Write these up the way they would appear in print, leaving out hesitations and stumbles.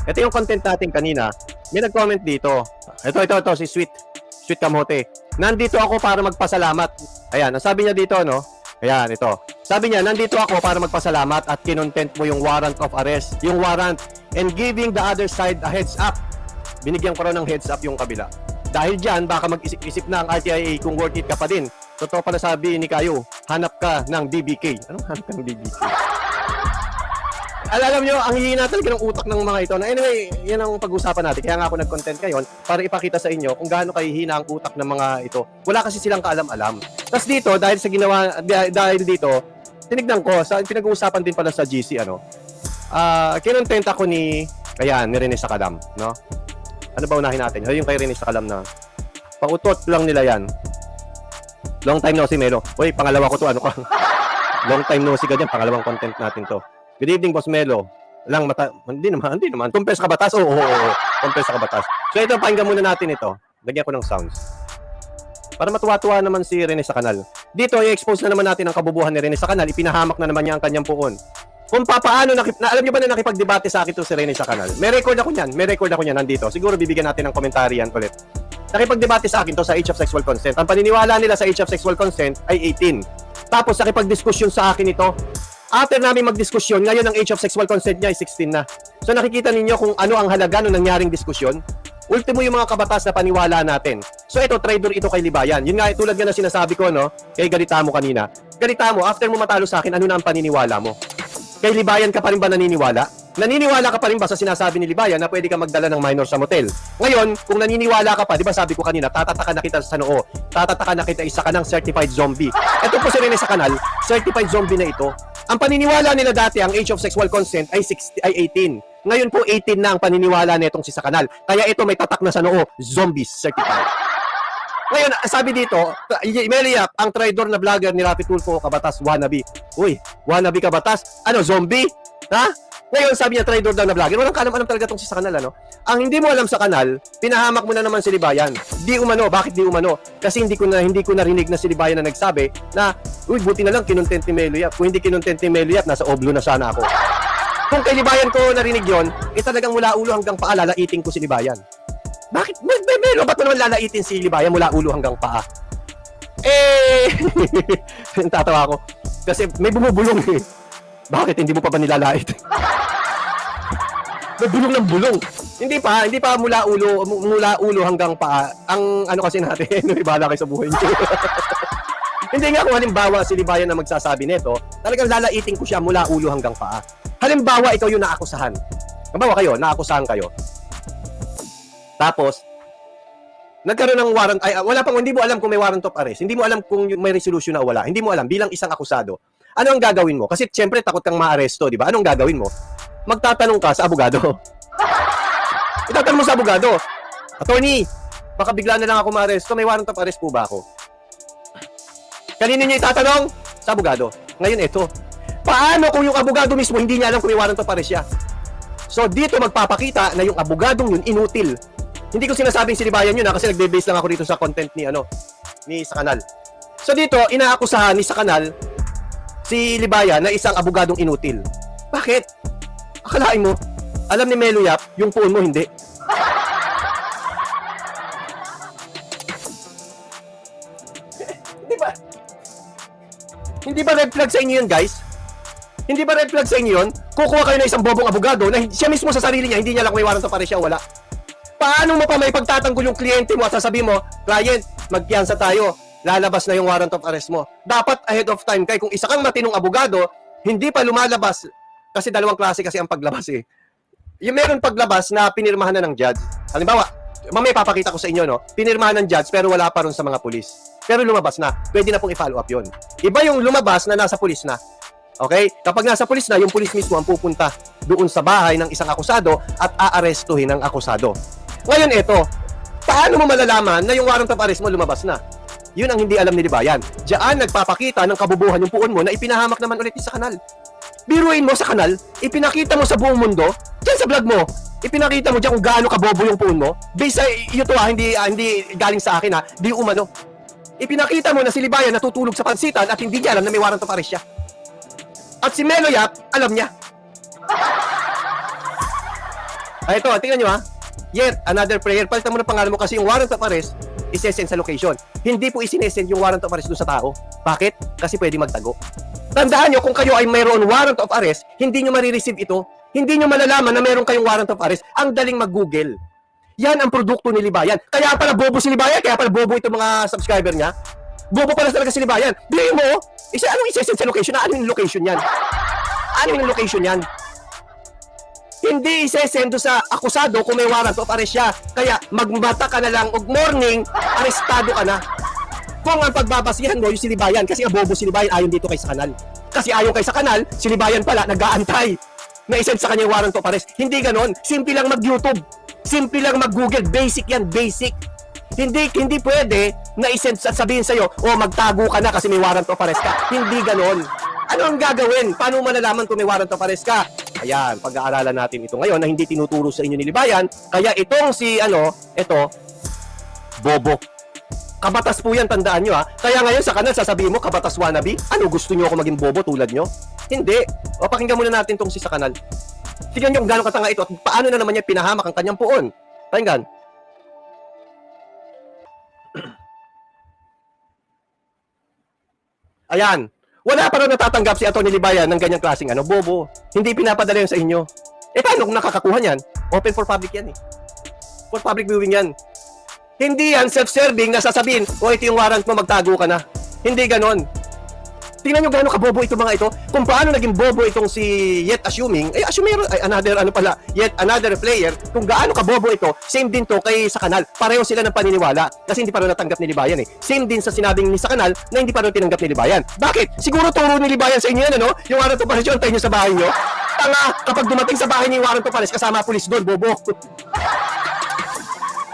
Ito yung content natin kanina. May nag-comment dito. Ito, si Sweet Kamote. Nandito ako para magpasalamat. Ayan, ang sabi niya dito, no? Ayan, ito. Sabi niya, nandito ako para magpasalamat at kinontent mo yung warrant of arrest. Yung warrant. And giving the other side a heads up. Binigyan ko raw ng heads up yung kabila. Dahil dyan, baka mag-isip-isip na ang RTIA kung worth it ka pa din. Totoo pala sabi ni Kayo, hanap ka ng DBK. Anong hanap ka ng DBK? Alam nyo, ang hihina talaga ng utak ng mga ito. Anyway, yan ang pag-usapan natin. Kaya nga ako nag-content ngayon para ipakita sa inyo kung gaano kahihina ang utak ng mga ito. Wala kasi silang kaalam-alam. Tapos dito, dahil dito, tinignan ko, pinag-uusapan din pala sa GC, kinontent ako ni Rene Sakalam, no? Ano ba unahin natin? Yung kay Rene Sakalam na pautot lang nila yan. Long time no si Melo. Uy, pangalawa ko to, ano ka? Long time no si ka dyan, pangalawang content natin to. Good evening, Boss Melo. Hindi naman. Confess ka batas? Oo. Confess ka batas. So ito, pakinggan muna natin ito. Lagyan ko ng sounds. Para matuwa-tuwa naman si Rene sa kanal. Dito, i-expose na naman natin ang kabubuhan ni Rene sa kanal. Ipinahamak na naman niya ang kanyang puon. Kung papaano, alam niyo ba na nakipagdebate sa akin to si Rene sa kanal? May record ako niyan, nandito. Siguro bibigyan natin ng komentary yan ulit. Nakipagdebate sa akin to sa Age of Sexual Consent. Ang paniniwala nila sa Age of Sexual Consent ay 18. Tapos nakipagdiskusyon sa akin ito. After namin magdiskusyon, ngayon ang age of sexual consent niya ay 16 na. So nakikita ninyo kung ano ang halaga ng nangyaring diskusyon. Ultimo yung mga kabatas na paniwala natin. So ito, traitor ito kay Libayan. Yun nga, tulad nga na sinasabi ko, no? Kay Garitamo kanina. Garitamo, after mo matalo sa akin, ano na ang paniniwala mo? Kay Libayan ka pa rin ba naniniwala? Naniniwala ka pa rin ba sa sinasabi ni Libayan na pwede ka magdala ng minor sa motel? Ngayon, kung naniniwala ka pa, di ba sabi ko kanina, tatataka na kita sa noo, tatataka na kita isa ka ng certified zombie. Ito po si Rene sa kanal, certified zombie na ito. Ang paniniwala nila dati, ang age of sexual consent ay 18. Ngayon po 18 na ang paniniwala nitong si Sakanal. Kaya ito may tatak na sa noo, zombies certified. Ngayon, sabi dito, Meliap, ang traidor na vlogger ni Rafi Tulfo, kabatas, wannabe. Uy, wannabe kabatas? Ano, zombie? Ha? Ngayon, sabi niya, traidor daw na vlogger. Walang alam talaga itong si Sakanal, ano? Ang hindi mo alam sa kanal, pinahamak mo na naman si Libayan. Di umano. Bakit di umano? Kasi hindi ko narinig na si Libayan na nagsabi na, uy, buti na lang kinontent ni Meliap. Kung hindi kinontent ni Meliap, nasa oblo na sana ako. Kung kay Libayan ko narinig yon, talagang mula ulo hanggang paa, lalaitin ko si Libayan. Bakit? Melo, ba't mo naman lalaitin si Libayan mula ulo hanggang paa? Tatawa ako. Kasi may bumubulong eh. Bakit? Hindi mo pa ba nilalait? May bulong ng bulong. Hindi pa mula ulo hanggang paa. Ang ano kasi natin, may bahala kayo sa buhay niyo. Hindi nga kung halimbawa si Libayan na magsasabi nito, talagang lalaitin ko siya mula ulo hanggang paa. Halimbawa ikaw yung naakusahan. Halimbawa kayo, naakusahan kayo. Tapos, nagkaroon ng warrant, hindi mo alam kung may warrant of arrest. Hindi mo alam kung may resolution na wala. Hindi mo alam bilang isang akusado. Ano ang gagawin mo? Kasi siyempre takot kang maaresto, di ba? Anong gagawin mo? Magtatanong ka sa abogado. Itatanong mo sa abogado, Attorney, baka bigla na lang ako maaresto. May warrant of arrest po ba ako? Kanino niyo itatanong? Sa abogado. Ngayon ito. Paano kung yung abogado mismo hindi niya alam kung may warrant of arrest siya? So dito magpapakita na yung abogadong yun inutil. Hindi ko sinasabing sinibayan yun kasi nagbe-base lang ako dito sa content ni Sakanal. So dito, inaakusahan ni Sakanal si Libayan na isang abogadong inutil. Bakit? Akalain mo, alam ni Meliap, yung puon mo hindi. Hindi ba red flag sa inyo yun, guys? Hindi ba red flag sa inyo yun? Kukuha kayo ng isang bobong abogado na siya mismo sa sarili niya, hindi niya lang may warrant of arrest siya, wala. Paano mo pa may pagtatanggol yung kliyente mo at sasabihin mo, client, magpiyansa tayo, lalabas na yung warrant of arrest mo. Dapat ahead of time, kaya kung isa kang matinong abogado, hindi pa lumalabas, kasi dalawang klase kasi ang paglabas eh. Yung meron paglabas na pinirmahan na ng judge. Halimbawa, mamaya papakita ko sa inyo, no? Pinirmahan ng judge pero wala pa ron sa mga pulis. Pero lumabas na, pwede na pong i-follow up yun. Iba yung lumabas na nasa pulis na. Okay? Kapag nasa pulis na, yung pulis mismo ang pupunta doon sa bahay ng isang akusado at aarestuhin ang akusado. Ngayon ito, paano mo malalaman na yung warrant of arrest mo lumabas na? Yun ang hindi alam ni Libayan. Diyan nagpapakita ng kabubuhan yung puon mo na ipinahamak naman ulit sa kanal. Biruin mo sa kanal, ipinakita mo sa buong mundo, dyan sa vlog mo, ipinakita mo dyan kung gaano kabobo yung puon mo. Based sa ito hindi galing sa akin di umano. Ipinakita mo na si Libayan natutulog sa pansitan at hindi niya alam na may warrant of arrest siya. At si Meliap, alam niya. Ito, tingnan nyo ha. Yet, another player. Palitan mo na pangalan mo kasi yung warrant of arrest isesend sa location. Hindi po isinesend yung warrant of arrest doon sa tao. Bakit? Kasi pwede magtago. Tandaan nyo, kung kayo ay mayroon warrant of arrest, hindi nyo marireceive ito. Hindi nyo malalaman na meron kayong warrant of arrest. Ang daling mag-Google. Yan ang produkto ni Libayan. Kaya pala bobo si Libayan, kaya pala bobo itong mga subscriber niya. Bobo pala talaga si Libayan. Bigay mo, anong isesend sa location? Ano yung location yan? Ano yung location yan? Hindi isesend sa akusado kung may warrant of arrest siya. Kaya magmata ka na lang, og morning, arestado ka na. Kung ang pagbabasihan mo yung si Libayan, kasi ang bobo si Libayan ayon dito kay sa kanal. Kasi ayon kay sa kanal, si Libayan pala nag-aantay na isend sa kanya yung warrant of arrest. Hindi ganon. Simple lang mag-YouTube. Simple lang mag-Google. Basic yan, basic. Hindi pwede na isend sabihin sa'yo, magtago ka na kasi may warrant of arrest ka. Hindi ganon. Ano ang gagawin? Paano malalaman kung may warrant of arrest ka? Ayan, pag-aaralan natin ito ngayon na hindi tinuturo sa inyo ni Libayan. Kaya itong ito, bobo. Kabatas po yan, tandaan nyo ha. Kaya ngayon sa kanal, sasabihin mo, kabatas wannabe? Ano, gusto nyo ako maging bobo tulad nyo? Hindi. O, pakinggan muna natin itong si sa kanal. Tignan nyo kung gano'ng katanga ito at paano na naman niya pinahamak ang kanyang puon. Pakinggan. Ayan. Wala pa rin natatanggap si Atty. Libayan ng ganyang klaseng bobo. Hindi pinapadala yun sa inyo. Paano kung nakakakuha niyan? Open for public yan eh. For public viewing yan. Hindi yan self-serving na sasabihin, ito yung warrant mo, magtago ka na. Hindi ganon. Tingnan nyo gano'ng kabobo itong mga ito. Kung paano naging bobo itong si Yet Assuming, Yet another player, kung gaano kabobo ito, same din to kay sa kanal. Pareho sila ng paniniwala kasi hindi pa rin natanggap ni Libayan eh. Same din sa sinabing ni sa kanal na hindi pa rin tinanggap ni Libayan. Bakit? Siguro turo ni Libayan sa inyo yan, yung warrant of arrest yun, tayo nyo sa bahay nyo. Tanga, kapag dumating sa bahay niyo yung warrant of arrest, kasama pulis doon, bobo.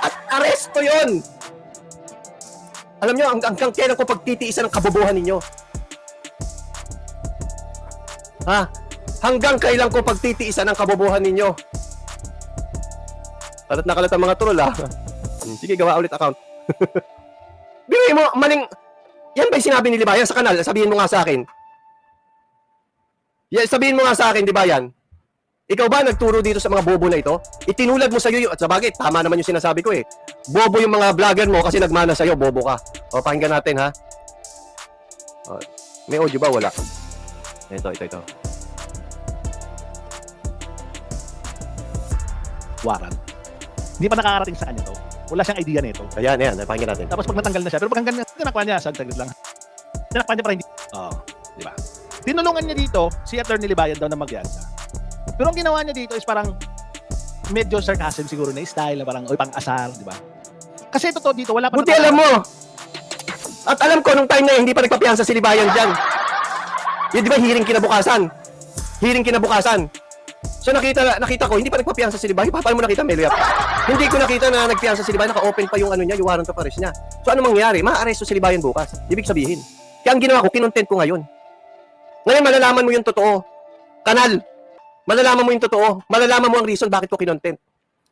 At aresto yun. Alam nyo, hanggang kailan ko pagtitiisan ang kabobohan ninyo? Ha? Hanggang kailan ko pagtitiisan ang kabobohan ninyo? Kalat na kalat ang mga troll ha. Sige, gawa ulit account. Bigay mo, maling... Yan ba yung sinabi ni Libayan sa kanal? Sabihin mo nga sa akin. Sabihin mo nga sa akin, Libayan. Ikaw ba nagturo dito sa mga bobo na ito? Itinulad mo sa'yo at sa bagay, tama naman yung sinasabi ko eh. Bobo yung mga vlogger mo kasi nagmana sa'yo, bobo ka. O, pakinggan natin ha. O, may audio ba? Wala. Ito. Warrant. Hindi pa nakakarating sa kanya to. Wala siyang idea nito. Ayan, pakinggan natin. Tapos pag natanggal na siya, pero pag hanggang tinakpan niya, saglit lang. Tinakpan niya para hindi. Di ba? Tinulungan niya dito, si Atty. Libayan daw na mag-yanta. Pero ang ginawa niya dito is parang medyo sarcasm siguro na style na parang pang-asar, di ba? Kasi ito dito, wala pa. Buti alam mo! At alam ko nung time na hindi pa nagpapiyansa si Libayan dyan. Yun, di ba, hearing kinabukasan. So nakita ko, hindi pa nagpapiyansa si Libayan. Paano mo nakita, Meliap? Hindi ko nakita na nagpiyansa si Libayan, naka-open pa yung niya, yung warrant of arrest niya. So ano mangyayari? Maa-aresto si Libayan bukas. Ibig sabihin. Kaya ang ginawa ko, kinontent ko ngayon. Ngayon, malalaman mo yung totoo. Kanal, malalaman mo yung totoo. Malalaman mo ang reason bakit ko kinontent.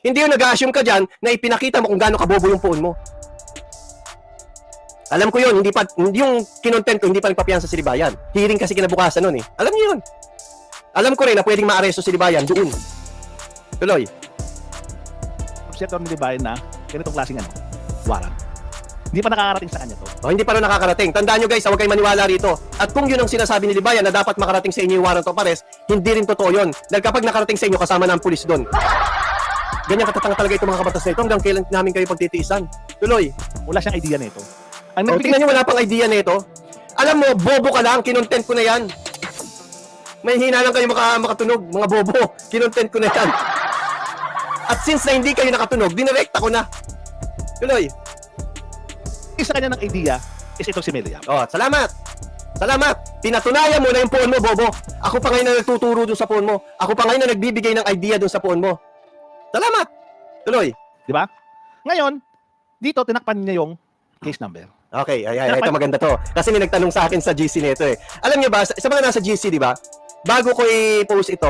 Hindi yung nag-assume ka dyan na ipinakita mo kung gaano kabobo yung phone mo. Alam ko yun, yung kinontent ko, hindi pa nagpapiyansa si Libayan. Hearing kasi kinabukasan nun eh. Alam niyo yun. Alam ko rin na pwedeng maaresto si Libayan doon. Tuloy. Si Atty. Libayan na ganitong klaseng warrant. Hindi pa nakakarating sa kanya to. Hindi pa rin nakakarating. Tandaan nyo guys, huwag kayong maniwala rito. At kung yun ang sinasabi ni Libayan na dapat makarating sa inyo yung warrant of arrest, hindi rin totoo yun. Dahil kapag nakarating sa inyo, kasama na ang pulis doon. Ganyan katatanga talaga itong mga kabatas na ito. Hanggang kailan namin kayo pagtitiisan. Tuloy. Wala siyang idea nito. Tingnan nyo, wala pang idea nito. Alam mo, bobo ka lang, kinontent ko na yan. May hina lang kayo makatunog, mga bobo. Kinontent ko na yan. At since na hindi kayo nakatunog, dinirekta ko na. Tuloy. Isa kanya ng idea is itong si Meliap. Salamat. Pinatunayan mo na yung phone mo, bobo. Ako pa ngayon na nagtuturo dun sa phone mo. Ako pa ngayon na nagbibigay ng idea dun sa phone mo. Salamat. Tuloy. Di ba? Ngayon, dito tinakpan niya yung case number. Okay, ito maganda to. Kasi may nagtanong sa akin sa GC nito eh. Alam niyo ba, sa mga nasa GC, di ba? Bago ko i-post ito,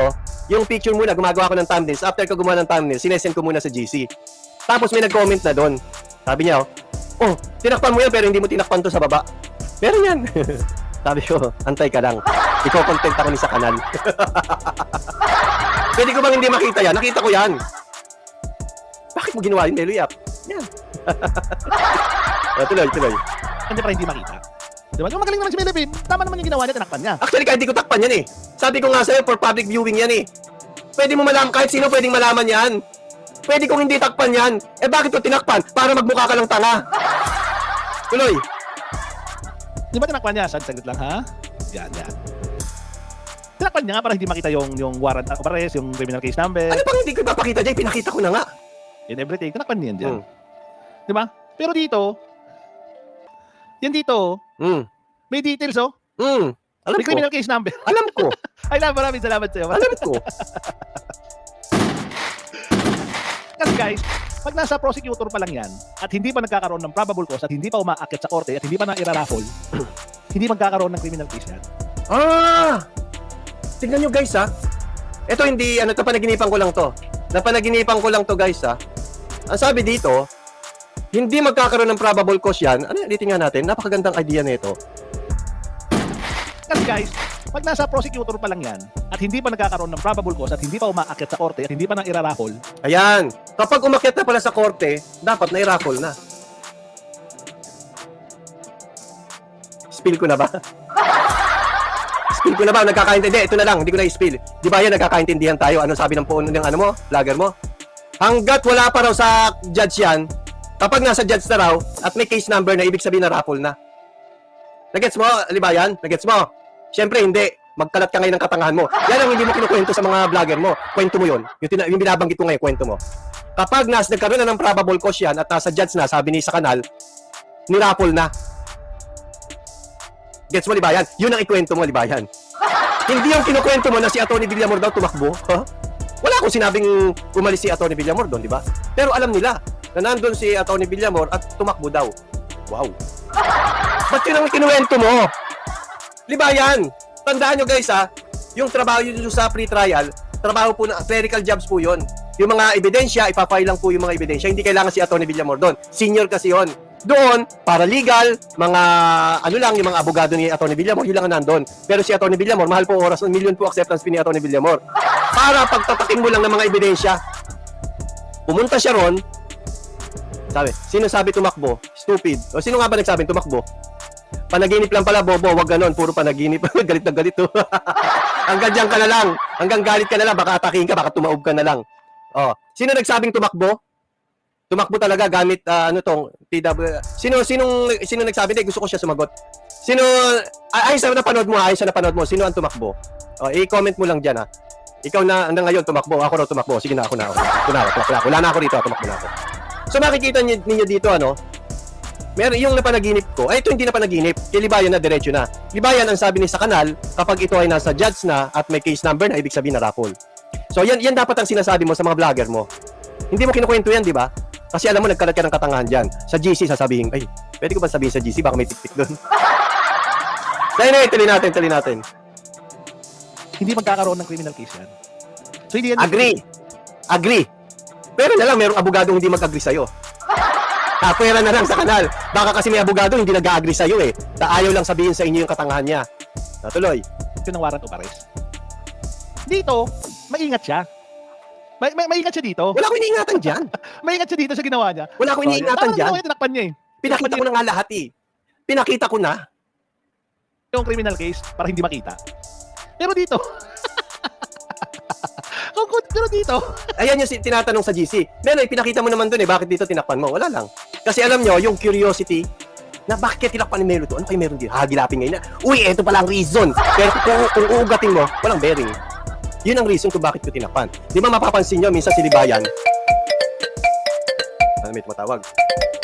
yung picture muna, gumagawa ko ng thumbnails. After ko gumawa ng thumbnails, sinesend ko muna sa GC. Tapos may nag-comment na doon. Sabi niya, tinakpan mo yan pero hindi mo tinakpan to sa baba. Meron yan. Sabi ko, antay ka lang. Iko-content ako ni sa kanal. Pwede ko bang hindi makita yan? Nakita ko yan. Bakit mo ginawa yun, Melo Yap? Yan. Tuloy. Hindi para hindi makita. Diba? Yung magaling naman si Melvin, tama naman yung ginawa niya, tinakpan niya. Actually, kahit di ko takpan yan eh. Sabi ko nga sa'yo, for public viewing yan eh. Pwede mo malaman, kahit sino pwedeng malaman yan. Pwede kong hindi takpan yan. Eh bakit ko tinakpan? Para magmukha ka lang tanga. Tuloy. Di ba tinakpan niya? Saglit lang ha? Yan. Tinakpan niya nga para hindi makita yung warrant of arrest, yung criminal case number, Ano bang hindi ko ipapakita dyan? Pinakita ko na nga. and everything. Tinakpan niya yan dyan. Di ba? Pero dito, yan dito, may details oh. Alam May ko. criminal case number. Alam ko. Ay, maraming salamat sa'yo. Alam ko. Kasi guys, pag nasa prosecutor pa lang yan, at hindi pa nagkakaroon ng probable cause, at hindi pa umaakyat sa korte, at hindi pa na iraraffle, hindi magkakaroon ng criminal case yan. Tingnan nyo guys ha. Ito hindi, ito panaginipan ko lang to. Napanaginipan ko lang to guys ha. Ang sabi dito, hindi magkakaroon ng probable cause yan. Ano yan? Ulitin nga natin. Napakagandang idea nito. Kasi guys, pag nasa prosecutor pa lang yan, at hindi pa nagkakaroon ng probable cause, at hindi pa umaakyat sa korte, at hindi pa na iraraffle, Ayan. Kapag umakyat na pala sa korte, dapat na-raffle na. Spill ko na ba? Spill ko na ba? Nagkakaintindi. Ito na lang. Hindi ko na i-spill. Di ba yan? Nagkakaintindihan tayo. Ano sabi ng puno ng ano mo? Vlogger mo? Hanggat wala pa raw sa judge yan, kapag nasa judge na raw, at may case number na, ibig sabihin na raffle na. Nagets mo, Libayan? Nagets mo? Siyempre, hindi. Magkalat ka ngayon ng katangahan mo. Yan ang hindi mo kinukwento sa mga vlogger mo. Kwento mo yun. Yung binabanggit ko ngayon, kwento mo. Kapag nagkaroon na ng probable cause yan at nasa judge na, sabi ni sa kanal, niraffle na. Gets mo, Libayan? Yun ang ikwento mo, Libayan. Hindi yung kinukwento mo na si Atty. Villamor daw tumakbo. Huh? Wala akong sinabing umalis si Atty. Villamor doon, di ba? Pero alam nila na nandun si Atty. Villamor at tumakbo daw. Wow. Ba't yun ang kinuwento mo? Libayan, tandaan nyo guys ha, yung trabaho yun sa pre-trial, trabaho po na, clerical jobs po yun. Yung mga ebidensya, ipapile lang po yung mga ebidensya. Hindi kailangan si Atty. Villamor doon. Senior kasi yun. Doon, para legal, mga ano lang, yung mga abogado ni Atty. Villamor, yun lang ang nandun. Pero si Atty. Villamor, mahal po oras, 1 million po acceptance fee ni Atty. Villamor. Para pagtatakin mo lang ng mga ebidensya. Pumunta siya ron, sabi, sino sabi tumakbo? Stupid. O sino nga ba nagsabing tumakbo? Panaginip lang pala, bobo. Wag ganon. Puro panaginip. Galit na galit to. Hanggang dyan ka na lang. Hanggang galit ka na lang. Baka atakin ka. Baka tumaob ka na lang. Oh. Sino nagsabing tumakbo? Tumakbo talaga gamit, TW. Sino nagsabi? Hindi, gusto ko siya sumagot. Sino, ayos na napanood mo. Ayos na napanood mo. Sino ang tumakbo? Oh, i-comment mo lang dyan ha. Ikaw na, hanggang ngayon tumakbo. Ako raw tumakbo. Sige na, ako na. Wala na ako rito. Tumakbo na ako. So makikita ninyo dito meron yung napanaginip ko. Ay, ito hindi napanaginip. Kay Libayan na diretso na. Libayan ang sabi ni sa kanal, kapag ito ay nasa judge na at may case number na, ibig sabihin na raffle. So yan dapat ang sinasabi mo sa mga vlogger mo. Hindi mo kinukwento yan, di ba? Kasi alam mo nagkalat ka ng katangahan diyan. Sa GC sasabihin, ay, pwede ko ba sabihin sa GC baka may tik-tik doon. So anyway, tuloy natin. hindi magkakaroon ng criminal case yan. So hindi yan. Agree. Pero na lang, merong abogado hindi mag-agree sa'yo. Pwera na lang sa kanal. Baka kasi may abogado hindi nag-agree sa'yo eh. Ayaw lang sabihin sa inyo yung katangahan niya. Natuloy. Ito ng warrant of arrest. Dito, maingat siya. Maingat siya dito. Wala akong iniingatan dyan. Maingat siya dito sa ginawa niya. Wala akong iniingatan dyan. Tama, tinakpan niya eh. Pinakita ko na nga lahat eh. Pinakita ko na. Yung criminal case para hindi makita. Pero dito, pero dito, Ayan yung tinatanong sa GC. Menoy, pinakita mo naman dun eh. Bakit dito tinakpan mo? Wala lang. Kasi alam nyo, yung curiosity, na bakit kaya tinakpan ni Melo to? Ano kayo meron dito? Hagilapin ngayon na, uy, eto pala ang reason. Pero kung uugatin mo, walang bearing. Yun ang reason kung bakit ko tinakpan. Di ba mapapansin nyo, minsan si Libayan, may tumatawag.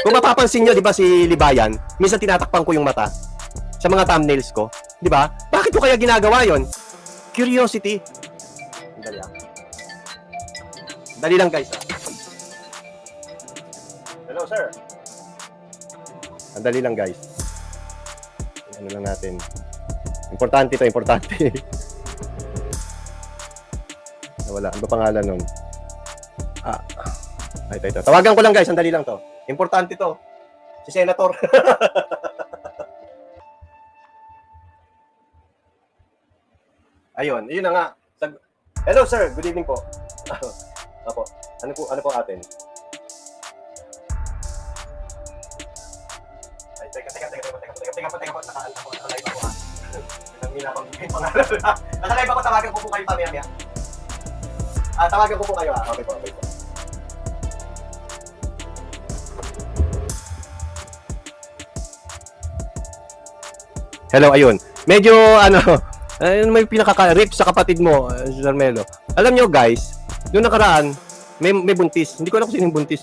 Kung mapapansin nyo, di ba si Libayan, minsan tinatakpan ko yung mata sa mga thumbnails ko. Di ba? Bakit ko kaya ginagawa yon? Curiosity. Dali lang guys. Hello sir. Dali lang guys. Ano lang natin. Importante to, importante. Wala. Ano ba pangalan nun? Ito. Tawagan ko lang guys. Sandali lang to. Importante to. Si Senator. Ayun. Yun na nga. Hello sir. Good evening po. Ako. Ano po atin? Teka po, nakalive ako ha. Hindi na ako bigay pangalan ha. Nakalive ako, tawagan ko po kayo pamaya. Tawagan ko po kayo ha. Okay po. Hello, ayun. Medyo, may pinaka-rip sa kapatid mo, si Carmelo. Alam nyo guys, yung nakaraan, may buntis. Hindi ko alam kung sino yung buntis,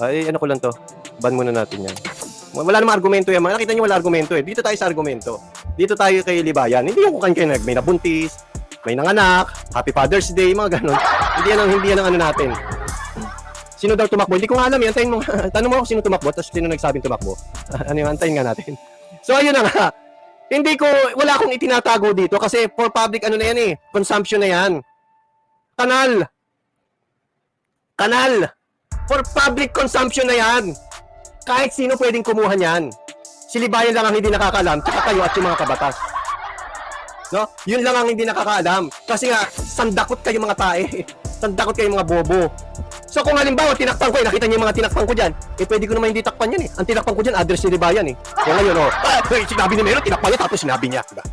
Ay, ko lang to. Ban muna natin yan. Wala namang argumento yan. Nakita nyo wala argumento eh. Dito tayo sa argumento. Dito tayo kay Libayan. Hindi yung kung kayo may nabuntis, may nanganak, Happy Father's Day, mga ganun. Hindi yan ang natin. Sino daw tumakbo? Hindi ko nga alam. Antayin mo. Tanong mo ako sino tumakbo, tapos sino nagsabing tumakbo. Antayin nga natin. So, ayun na nga. Wala akong itinatago dito kasi for public na yan eh. Consumption na yan. Kanal. For public consumption na yan. Kahit sino pwedeng kumuha niyan. Si Libayan lang ang hindi nakakaalam, tsaka kayo at yung mga kabatas. No? Yun lang ang hindi nakakaalam. Kasi nga, sandakot kayo mga tae. Sandakot kayo mga bobo. So kung halimbawa, tinakpan ko, nakita niyo yung mga tinakpan ko dyan, pwede ko naman hindi takpan yan eh. Ang tinakpan ko dyan, address ni Libayan eh. So ngayon, sinabi ni Mero, tinakpan niya, tapos sinabi niya. Diba?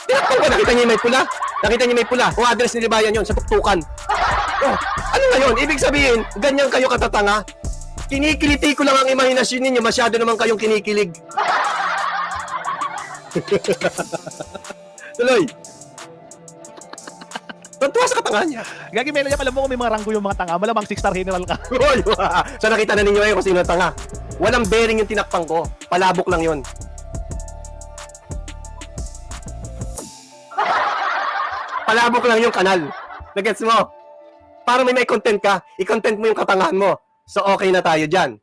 Tinakpan ko, nakita niyo may pula. Nakita niyo may pula. Kung address ni Libayan yun, sa tuktukan. Ano ngayon? Ibig sabihin, ganyan kayo katatanga. Kinikiliti ko lang ang imahinasyon ninyo, masyado naman kayong kinikilig. Tuloy. Tuntua sa katangahan niya. Gagi, Melo, alam mo kung may mga ranggo yung mga tanga, malamang 6-star general ka. So nakita na ninyo ngayon kung sino ang tanga. Walang bearing yung tinakpang ko. Palabok lang yun. Palabok lang yung kanal. Nagets mo? Para may content ka, i-content mo yung katangahan mo. So okay na tayo dyan.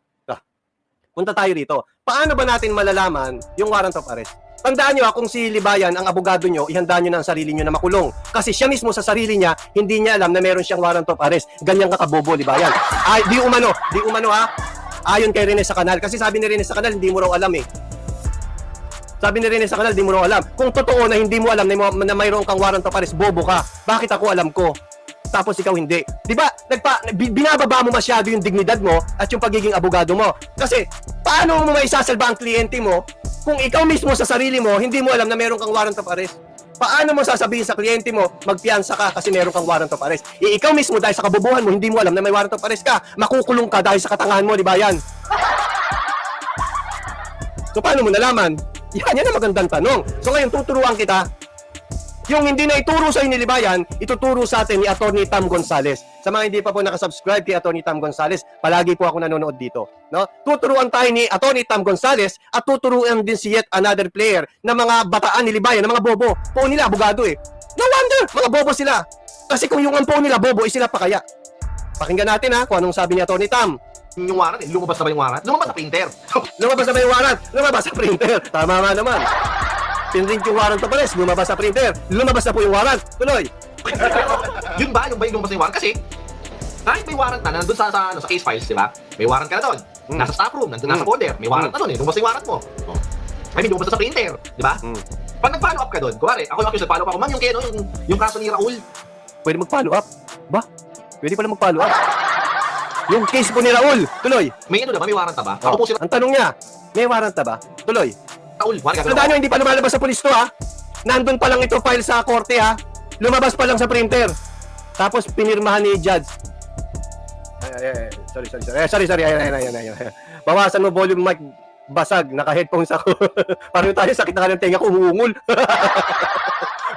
Punta tayo rito. Paano ba natin malalaman yung warrant of arrest? Tandaan nyo kung si Libayan, ang abogado nyo, ihanda nyo na ang sarili nyo na makulong. Kasi siya mismo sa sarili niya, hindi niya alam na meron siyang warrant of arrest. Ganyan kakabobo, Libayan. Ay, di umano ha. Ayon kay Rene sa kanal. Kasi sabi ni Rene sa kanal, hindi mo raw alam eh. Sabi ni Rene sa kanal, hindi mo raw alam. Kung totoo na hindi mo alam na mayroon kang warrant of arrest, bobo ka. Bakit ako alam ko? Tapos ikaw hindi. Di ba? Binababa mo masyado yung dignidad mo at yung pagiging abogado mo. Kasi, paano mo maisasalba ang kliyente mo kung ikaw mismo sa sarili mo, hindi mo alam na meron kang warrant of arrest? Paano mo sasabihin sa kliyente mo, magpiyansa ka kasi meron kang warrant of arrest? Ikaw mismo, dahil sa kabubuhan mo, hindi mo alam na may warrant of arrest ka. Makukulong ka dahil sa katangahan mo, di ba yan? So, paano mo nalaman? Yan ang magandang tanong. So, ngayon, tuturuan kita. Yung hindi na ituro sa ni Libayan, ituturo sa atin ni Atty. Tam Gonzales. Sa mga hindi pa po nakasubscribe kay Atty. Tam Gonzales, palagi po ako nanonood dito. No? Tuturuan tayo ni Atty. Tam Gonzales at tuturuan din si yet another player na mga bataan ni Libayan, na mga bobo. Po nila, abogado eh. No wonder, mga bobo sila. Kasi kung yung po nila bobo, sila pa kaya. Pakinggan natin kung anong sabi ni Atty. Tam. Yung warrant, lumabas na ba yung warrant? Lumabas sa printer. Lumabas na ba yung warrant? Lumabas sa printer. Tama nga naman. Pinrint yung warrant pa pares, lumabas sa printer. Lumabas na po yung warrant. Tuloy. Yun ba? Yung lumabas na yung warrant? Kasi, kahit may warrant na, nandun sa case files, di ba? May warrant ka na doon. Nasa staff room, nandun nasa folder. May warrant na doon eh. Lumabas na yung warrant mo. I mean, lumabas na sa printer. Di ba? Pag nag-follow up ka doon, kuwari, ako yung accused, follow up ako, ma'am, yung kaso ni Raul. Pwede mag-follow up. Ba? Pwede pala mag-follow up. Yung case po ni Raul. Tuloy. May ano na ba? May warrant na ba? Ako po si Ang tanong niya, may warrant na ba? Tuloy. Raul. Tandaan nyo, hindi pa lumalabas sa pulis to Nandun pa lang ito file sa korte Lumabas pa lang sa printer. Tapos pinirmahan ni judge. Sorry. Ayan. Bawasan mo volume mic. Basag. Naka-headphones ako. Parang tayo, sakit na ka ng tenga ko, umuungol.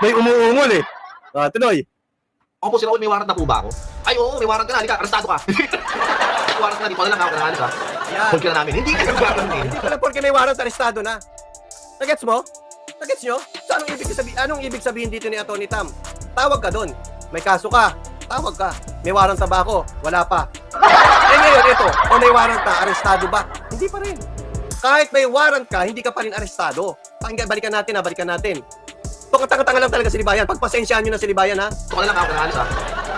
May umuungol eh. Tuloy. Ako po si Raul, may warrant na po ba ako? Ay, oo, may warrant ka na. Halika, arestado ka. May warrant ka na, di ko alam ako na ka. Hold ka na namin. Hindi ka nagwarrant eh. Hindi pala porque may warrant, arestado na. Nagets mo? Nagets nyo? So, anong ibig sabihin dito ni Atty. Tam? Tawag ka doon. May kaso ka. Tawag ka. May warrant na ba ako? Wala pa. Ngayon, ito. Kung may warrant ka, arestado ba? Hindi pa rin. Kahit may warrant ka, hindi ka pa rin arestado. Balikan natin. Tanga lang talaga si Libayan. Pagpasensyaan nyo na si Libayan, Ito ka na lang ako na ha.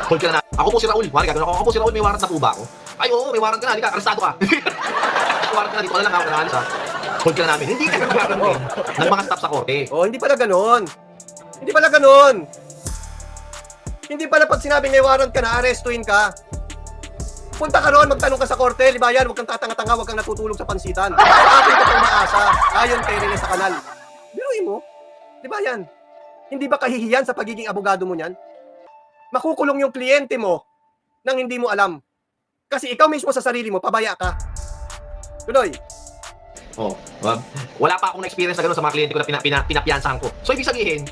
Hold ka na namin. Ako po si Raul. Wari, gagawin ako. Ako po si Raul, may warrant na po ba ako? Ay, oo, may warrant ka na. Halika, arestado ka. May warrant ka na, di ko alam ako na ha. Hold ka na namin. Hindi ka nagwarrant eh. Ng mga staff sa korte. Hindi pala ganon. Hindi pala pag sinabing may warrant ka na, arestuin ka. Punta ka roon, magtanong ka sa korte, Libayan, huwag kang tatanga-tanga, huwag kang natutulog sa pansitan. Sa akin ka pang maasa, ayon kay Rene sa kanal. Biruin mo, Libayan, hindi ba kahihiyan sa pagiging abogado mo niyan? Makukulong yung kliyente mo nang hindi mo alam. Kasi ikaw mismo sa sarili mo, pabaya ka. Tuloy. Oh, wala pa akong experience na gano'n sa mga kliyente ko na pinapiyansahan ko. So, ibig sabihin,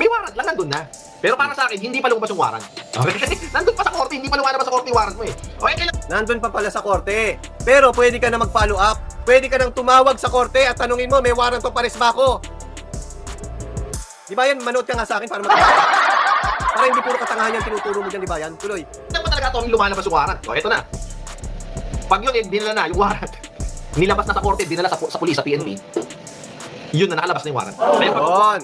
may warrant lang, nandun na. Pero para sa akin, hindi pa lumabas yung warrant. Okay? Kasi nandun pa sa korte, hindi pa lumalabas sa korte yung warrant mo eh. Okay, kailan? Nandun pa pala sa korte. Pero pwede ka na mag-follow up. Pwede ka nang tumawag sa korte at tanungin mo, may warrant pa pares ba ako? Di ba yan, manood ka nga sa akin para para hindi puro katangahan yung tinuturo mo dyan, di ba yan? Tuloy. Kailan pa talaga ito lumalabas yung warrant? O, eto na. Pag yun, dinala na yung warrant. Nilabas na sa korte, dinala sa pulis, sa PNP. Yun na, nakalabas na yung warrant. Kaya pag Yun.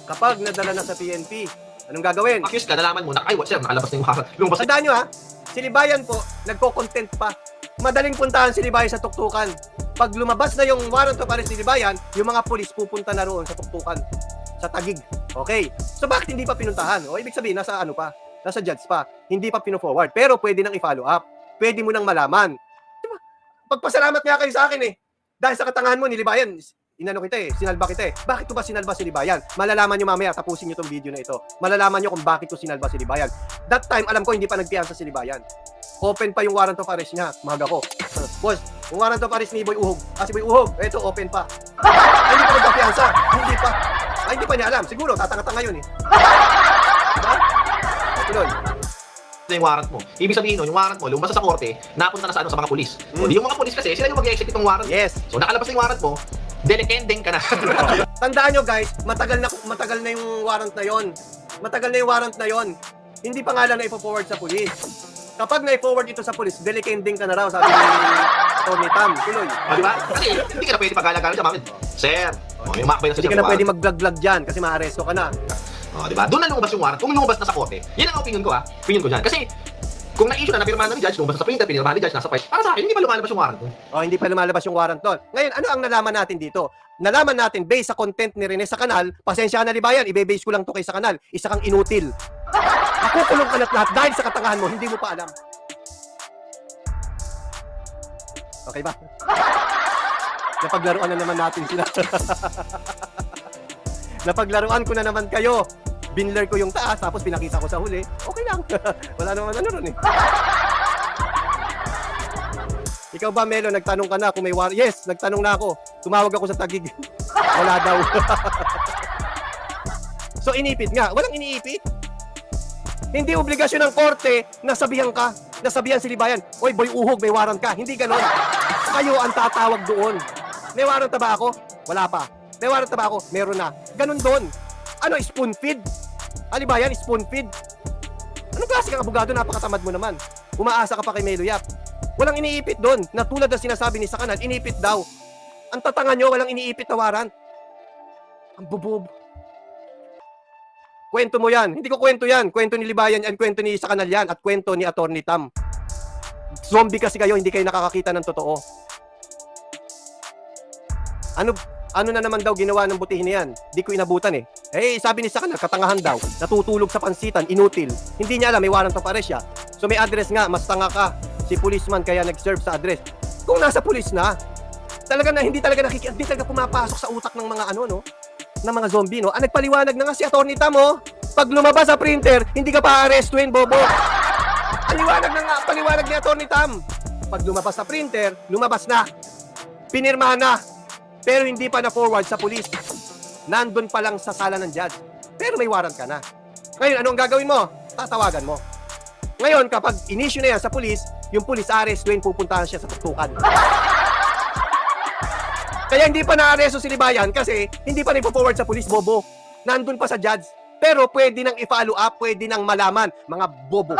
Kapag nadala na sa PNP, anong gagawin? accused ka, nalaman mo na, ay, what sir, nakalabas na yung warrant. Lumabas na. Tandaan nyo ha, si Libayan po, nagko-content pa. Madaling puntahan si Libayan sa tuktukan. Pag lumabas na yung warrant of arrest ni Libayan, yung mga pulis pupunta na roon sa tuktukan. Sa Tagig. Okay. So bakit hindi pa pinuntahan? O ibig sabihin, nasa ano pa? Nasa judge pa. Hindi pa pino-forward. Pero pwede nang i-follow up. Pwede mo nang malaman. Diba? Pagpasalamat nga kayo sa akin eh. Dahil sa katangahan mo ni Libayan, inano kita eh, sinalba kita eh. Bakit ko ba sinalba si Libayan? Malalaman nyo mamaya, tapusin nyo tong video na ito. Malalaman nyo kung bakit ko sinalba si Libayan. That time, alam ko hindi pa nagpiyansa si Libayan. Open pa yung warrant of arrest niya. Maga ko. Boss, yung warrant of arrest ni Boy Uhog. Si Boy Uhog, ito open pa. Ay, hindi pa nagpiyansa. Hindi pa. Ay, hindi pa niya alam. Siguro, tatanga-tanga yun eh. Diba? Tuloy. na yung warrant mo. Ibig sabihin nun, yung warrant mo, lumabas sa korte, napunta na sa sa mga pulis. O, di yung mga pulis kasi, sila yung mag-execute ng warrant. Yes. So, nakalabas na yung warrant mo, delikending ka na. Tandaan nyo guys, matagal na yung warrant na yon. Matagal na yung warrant na yon. Hindi pa nga lang na ipo-forward sa pulis. Kapag na-forward ito sa pulis, delikending ka na raw, sabi ni Tony Tam. Tuloy. O, di ba? Kasi, hindi ka na pwede paggalagalan sa bakit? Sir, yung makapay na Hindi ka na pwede mag-vlog-vlog dyan kasi ma-arresto ka na. Oh, di ba? Doon na lumabas yung warrant. Kung lumabas na sa korte, yan ang opinion ko ha. Opinion ko dyan. Kasi, kung na-issue na, napirmahan na ni judge, lumabas na sa printer, pinirmahan ni judge, nasa file. Para sa akin, hindi pa lumalabas yung warrant. O, hindi pa lumalabas yung warrant doon. Ngayon, ano ang nalaman natin dito? Nalaman natin, based sa content ni Rene sa kanal, pasensya na Libayan, ibe-base ko lang to kay sa kanal, isa kang inutil. Makukulong ka lahat dahil sa katangahan mo, hindi mo pa alam. Okay ba? Napaglaruan na naman natin sila. Napaglaruan ko na naman kayo. Binler ko yung taas, tapos pinakita ko sa huli. Okay lang. Wala naman ano ron eh. Ikaw ba, Melo, nagtanong ka na kung may warrant? Yes, nagtanong na ako. Tumawag ako sa Tagig. Wala daw. So, inipit nga. Walang iniipit. Hindi obligasyon ng korte na sabihan ka, nasabihan si Libayan, oy, Boy Uhog, may warrant ka. Hindi ganon. Kayo ang tatawag doon. May warrant na ba ako? Wala pa. May warrant na ba ako? Meron na. Ganon doon. Ano, spoon feed? Libayan, spoon feed? Anong klase kang abogado? Napakatamad mo naman. Umaasa ka pa kay Melo Yap. Walang iniipit doon. Na tulad na sinasabi ni Sakanal, iniipit daw. Ang tatanga nyo, walang iniipit na warrant. Ang bubub. Kwento mo yan. Hindi ko kwento yan. Kwento ni Libayan yan, kwento ni Sakanal yan, at kwento ni Attorney Tam. Zombie kasi kayo, hindi kayo nakakakita ng totoo. Ano na naman daw ginawa ng butihin na yan? Di ko inabutan eh. Sabi ni Sakanal, katangahan daw. Natutulog sa pansitan, inutil. Hindi niya alam, may warrant of arrest siya. So may address nga, mas tanga ka. Si policeman kaya nag-serve sa address. Kung nasa police na, talaga na hindi talaga pumapasok sa utak ng mga ng mga zombie, no? Nagpaliwanag na nga si Attorney Tam, oh. Pag lumabas sa printer, hindi ka pa arrestuin, bobo. Paliwanag ni Attorney Tam. Pag lumabas sa printer, lumabas na. Pinirmahan na. Pero hindi pa na-forward sa police. Nandun pa lang sa sala ng judge. Pero may warrant ka na. Ngayon, anong gagawin mo? Tatawagan mo. Ngayon, kapag in-issue na yan sa police, yung police arrestuin, pupuntahan siya sa tuktukan. Kaya hindi pa na-arresto si Libayan kasi hindi pa na-forward sa police, bobo. Nandun pa sa judge. Pero pwede nang i-follow up, pwede nang malaman, mga bobo.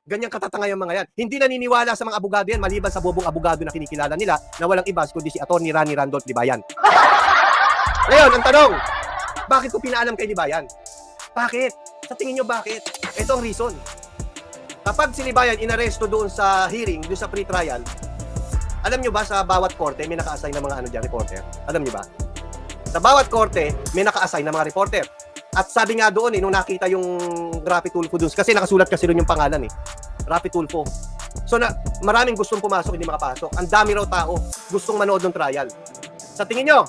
Ganyang katatanga yung mga yan. Hindi naniniwala sa mga abogado yan, maliban sa bobong abogado na kinikilala nila na walang iba kundi si Attorney Rani Randolph Libayan. Ngayon, ang tanong, bakit ko pinaalam kay Libayan? Bakit? Sa tingin nyo bakit? Ito ang reason. Kapag si Libayan inaresto doon sa hearing, doon sa pre-trial, alam nyo ba sa bawat korte may naka-assign na mga reporter? Alam nyo ba? Sa bawat korte may naka-assign na mga reporter. At sabi nga doon nung nakita yung Rapi Tulfo doon, kasi nakasulat kasi doon yung pangalan Rapi Tulfo. So maraming gustong pumasok, hindi makapasok. Ang dami raw tao gustong manood ng trial. Sa tingin nyo,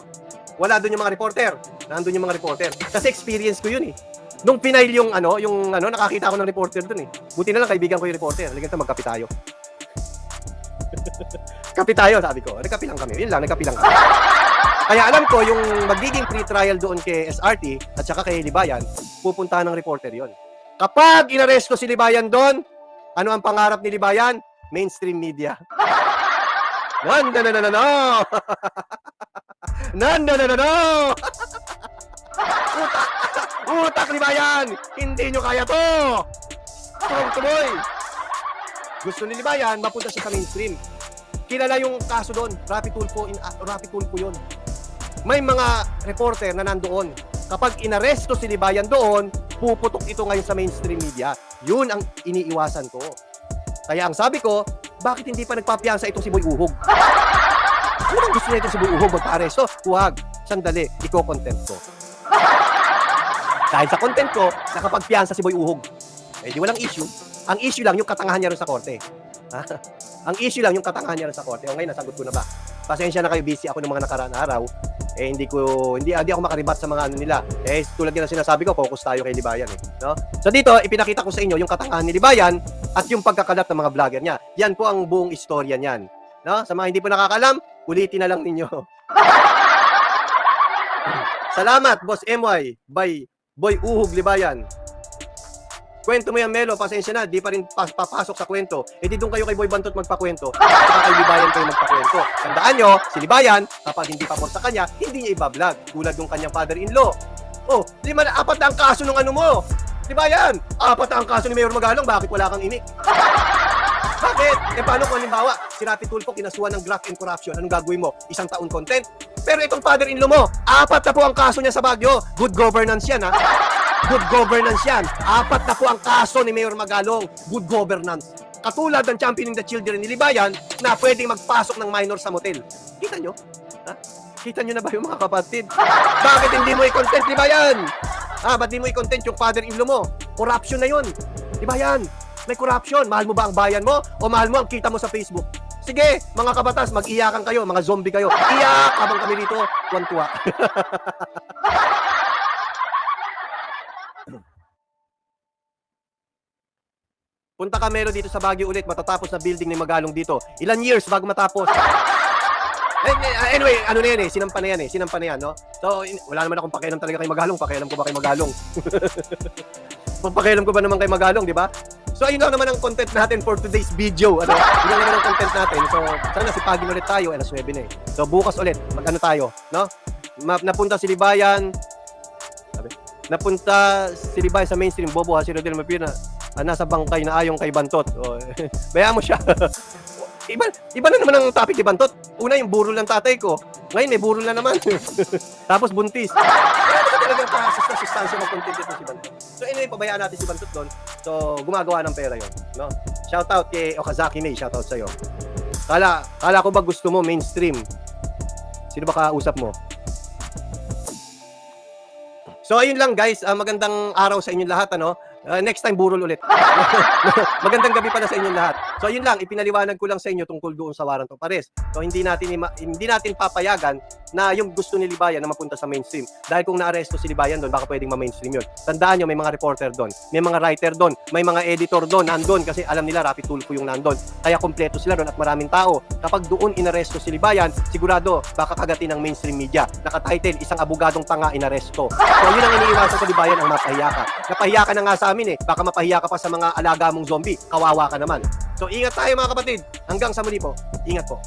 wala doon yung mga reporter. Nandun yung mga reporter. Kasi experience ko yun Nung pinail yung nakakita ako ng reporter doon Buti na lang kaibigan ko yung reporter. Halika magkape tayo. Kape tayo, sabi ko. Nagkape lang kami. Yun lang, nagkape lang kami. Kaya alam ko, yung magiging pre-trial doon kay SRT at saka kay Libayan, pupuntahan ng reporter yon. Kapag inaresto si Libayan doon, ano ang pangarap ni Libayan? Mainstream media. No! Utak Libayan! Hindi nyo kaya to! Tuloy! Gusto ni Libayan, mapunta siya sa mainstream. Kilala yung kaso doon, Rapi Tulfo yun. May mga reporter na nandoon. Kapag inaresto si Libayan doon, puputok ito ngayon sa mainstream media. Yun ang iniiwasan ko. Kaya ang sabi ko, bakit hindi pa nagpapiyansa itong si Boy Uhog? Ano bang gusto na itong si Boy Uhog magpa-aresto? Huwag, sandali, iko-content ko. Dahil sa content ko, nakapagpiyansa si Boy Uhog. Eh di walang issue. Ang issue lang yung katangahan niya rin sa korte. Ang issue lang yung katangahan niya rin sa korte. O ngayon, nasagot ko na ba? Pasensya na kayo, busy ako ng mga nakaraan araw. Hindi ako makaribat sa mga nila. Tulad din ng sinasabi ko, focus tayo kay Libayan no? So dito, ipinakita ko sa inyo yung katangahan ni Libayan at yung pagkakalat ng mga vlogger niya. Yan po ang buong istorya niyan. No? Sa mga hindi po nakakalam, ulitin na lang ninyo. Salamat, Boss MY, by Boy Uhog Libayan. Kwento mo yan, Melo, pasensya na, di pa rin papasok sa kwento. Di doon kayo kay Boy Bantot magpakwento. Saka kay Libayan kayo magpakwento. Tandaan nyo, si Libayan, kapag hindi pa sa kanya, hindi niya ibablog. Tulad ng kanyang father-in-law. 4 na ang kaso ng ano mo. Libayan, 4 na ang kaso ni Mayor Magalong, bakit wala kang imik? Bakit? Paano kung halimbawa, si Rapi Tulfo kinasuhan ng graft and corruption, anong gagawin mo? 1 taon content? Pero itong father-in-law mo, 4 na po ang kaso niya sa Baguio. Good governance yan, ha? Good governance yan. 4 na po ang kaso ni Mayor Magalong. Good governance. Katulad ng championing the children ni Libayan na pwedeng magpasok ng minor sa motel. Kita nyo? Ha? Kita nyo na ba yung mga kapatid? Bakit hindi mo i-content, Libayan? Ba't di mo i-content yung father-in-law mo? Corruption na yun. Libayan, may corruption. Mahal mo ba ang bayan mo? O mahal mo ang kita mo sa Facebook? Sige, mga kabatas, mag-iyakan kayo, mga zombie kayo. Iyak habang kami dito, tuwan-tuwa. Punta ka Melo dito sa Baguio ulit, matatapos na building ni Magalong dito. Ilan years bago matapos? Anyway, ano na yan sinampa na yan, no? So, wala naman akong pakialam talaga kay Magalong, pakialam ko ba kay Magalong? Pakialam ko ba naman kay Magalong, di ba? So, ayun lang naman ang content natin for today's video. Yun lang naman ang content natin. So, sana sipagin ulit tayo, alas 9 na So, bukas ulit, mag-ano tayo, no? Napunta si Libayan sa mainstream, bobo ha, si Rodel Mapina. Nasa bangkay na ayong kay Bantot. Bayaan mo siya. Iba na naman ang topic ni Bantot. Una yung burol ng tatay ko. Ngayon may burol na naman. Tapos buntis. Kaya naman talagang sustansya mag-content ito si Bantot. So anyway, pabayaan natin si Bantot doon. So gumagawa ng pera yon, no? Shoutout kay Okazaki May, shoutout sa'yo. Kala ko ba gusto mo mainstream? Sino ba kausap mo? So ayun lang guys, magandang araw sa inyong lahat, ano? Next time burol ulit. Magandang gabi pala sa inyong lahat. So yun lang, ipinaliwanag ko lang sa inyo tungkol doon sa warrant of arrest. So hindi natin papayagan na yung gusto ni Libayan na mapunta sa mainstream. Dahil kung naaresto si Libayan doon, baka pwedeng ma-mainstream yun. Tandaan nyo, may mga reporter doon, may mga writer doon, may mga editor doon, nandun kasi alam nila Rapi Tulfo yung nandun. Kaya kompleto sila doon at maraming tao. Kapag doon inaresto si Libayan, sigurado baka kagatin ng mainstream media. Nakatitle, isang abogadong tanga inaresto. So yun ang iniiwasan sa Libayan, ang mapahiya ka. Napahiya ka na nga sa amin baka mapahiya ka pa sa mga alaga mong zombie, kawawa ka naman. So ingat tayo mga kapatid, hanggang sa muli po, ingat po.